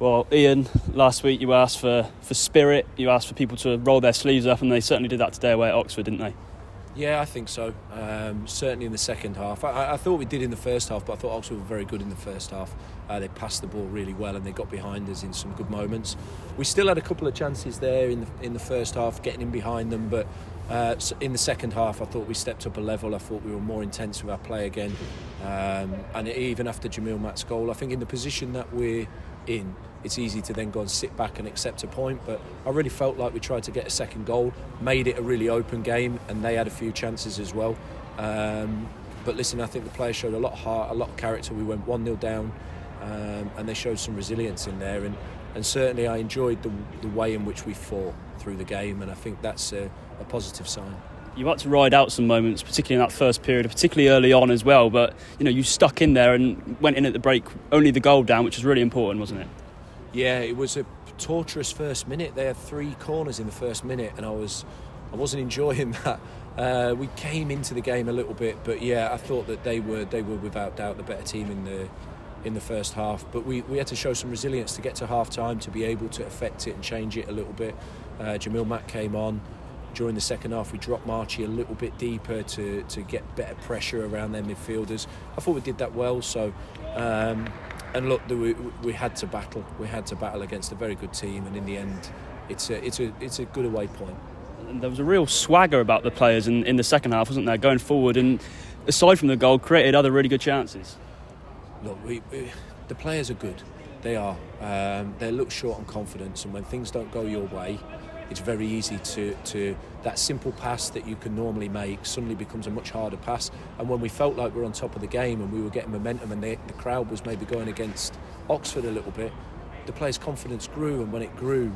Well, Ian, last week you asked for spirit, you asked for people to roll their sleeves up, and they certainly did that today away at Oxford, didn't they? Yeah, I think so. Certainly in the second half. I thought we did in the first half, but I thought Oxford were very good in the first half. They passed the ball really well and they got behind us in some good moments. We still had a couple of chances there in the first half, getting in behind them, but in the second half I thought we stepped up a level. I thought we were more intense with our play again. And even after Jameel Matt's goal, I think in the position that we're in, it's easy to then go and sit back and accept a point, but I really felt like we tried to get a second goal, made it a really open game, and they had a few chances as well. But listen, I think the players showed a lot of heart, a lot of character. We went 1-0 down, and they showed some resilience in there, and certainly I enjoyed the way in which we fought through the game, and I think that's a positive sign. You had to ride out some moments, particularly in that first period, particularly early on as well, but you stuck in there and went in at the break, only the goal down, which was really important, wasn't it? Yeah, it was a torturous first minute. They had 3 corners in the first minute, and I wasn't enjoying that. We came into the game a little bit, but yeah, I thought that they were without doubt the better team in the first half. But we had to show some resilience to get to half time, to be able to affect it and change it a little bit. Jameel Matt came on. During the second half, we dropped Marchie a little bit deeper to get better pressure around their midfielders. I thought we did that well. So. And look, we had to battle. We had to battle against a very good team, and in the end, it's a good away point. And there was a real swagger about the players in the second half, wasn't there? Going forward, and aside from the goal, created other really good chances. Look, the players are good. They are. They look short on confidence, and when things don't go your way, it's very easy to that simple pass that you can normally make suddenly becomes a much harder pass. And when we felt like we were on top of the game and we were getting momentum and the crowd was maybe going against Oxford a little bit, the players' confidence grew, and when it grew,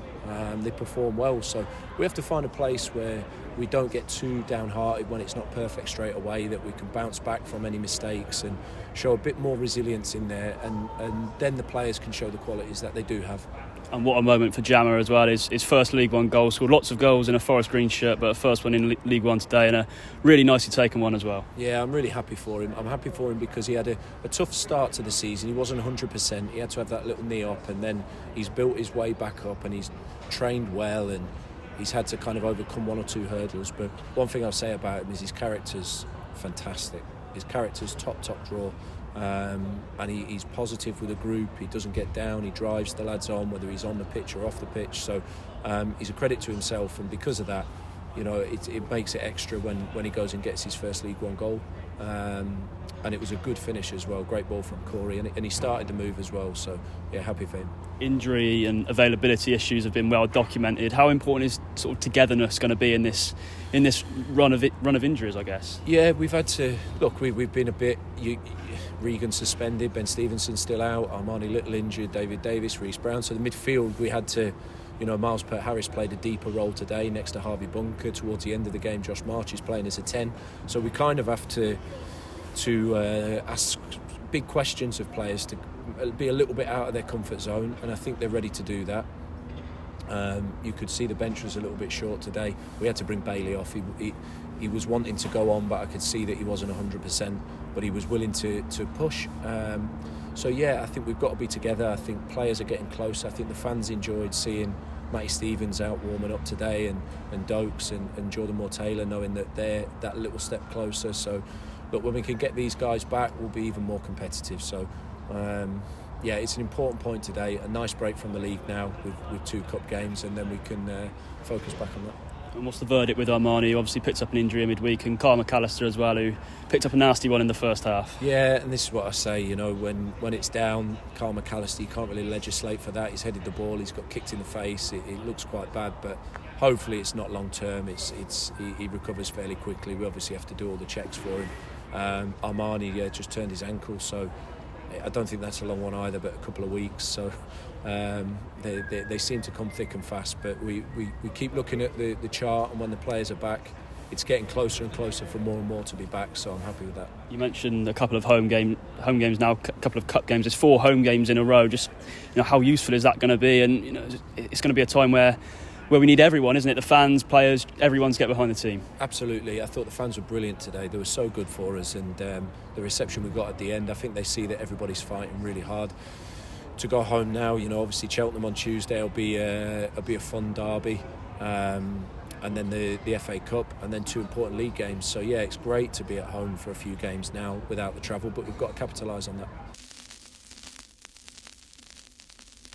they performed well. So we have to find a place where we don't get too downhearted when it's not perfect straight away, that we can bounce back from any mistakes and show a bit more resilience in there, and then the players can show the qualities that they do have. And what a moment for Jammer as well. His first League One goal, scored lots of goals in a Forest Green shirt, but a first one in League One today, and a really nicely taken one as well. Yeah, I'm really happy for him. I'm happy for him because he had a tough start to the season. He wasn't 100%. He had to have that little knee up, and then he's built his way back up, and he's trained well, and he's had to kind of overcome 1 or 2 hurdles. But one thing I'll say about him is his character's fantastic. His character's top draw. And he's positive with the group. He doesn't get down. He drives the lads on, whether he's on the pitch or off the pitch. So he's a credit to himself, and because of that, it makes it extra when he goes and gets his first League One goal. And it was a good finish as well. Great ball from Corey, and he started the move as well. So yeah, happy for him. Injury and availability issues have been well documented. How important is sort of togetherness going to be in this run of injuries, I guess? Yeah, we've had to look. We've been a bit. Regan suspended, Ben Stevenson's still out, Armani Little injured, David Davis, Reece Brown. So the midfield, we had to, Miles Pert Harris played a deeper role today next to Harvey Bunker. Towards the end of the game, Josh March is playing as a 10. So we kind of have to ask big questions of players, to be a little bit out of their comfort zone, and I think they're ready to do that. You could see the bench was a little bit short today. We had to bring Bailey off. He was wanting to go on, but I could see that he wasn't 100%, but he was willing to push. So yeah, I think we've got to be together. I think players are getting closer. I think the fans enjoyed seeing Matty Stevens out warming up today, and Dokes and Jordan Moore-Taylor, knowing that they're that little step closer. So look, when we can get these guys back, we'll be even more competitive. So yeah, it's an important point today. A nice break from the league now with 2 cup games, and then we can focus back on that. And what's the verdict with Armani, who obviously picked up an injury in midweek, and Kyle McAllister as well, who picked up a nasty one in the first half? Yeah, and this is what I say, when it's down, Kyle McAllister, you can't really legislate for that. He's headed the ball, he's got kicked in the face. It looks quite bad, but hopefully it's not long term. He recovers fairly quickly. We obviously have to do all the checks for him. Armani just turned his ankle, so I don't think that's a long one either, but a couple of weeks. So they seem to come thick and fast, but we keep looking at the chart, and when the players are back, it's getting closer and closer for more and more to be back, so I'm happy with that. You mentioned a couple of home games now, a couple of cup games. There's 4 home games in a row. Just how useful is that going to be? And it's going to be a time where we need everyone, isn't it? The fans, players, everyone to get behind the team. Absolutely. I thought the fans were brilliant today. They were so good for us, and the reception we got at the end, I think they see that everybody's fighting really hard. to go home now. You know, obviously Cheltenham on Tuesday will be a fun derby, and then the FA Cup, and then 2 important league games. So yeah, it's great to be at home for a few games now without the travel, but we've got to capitalise on that.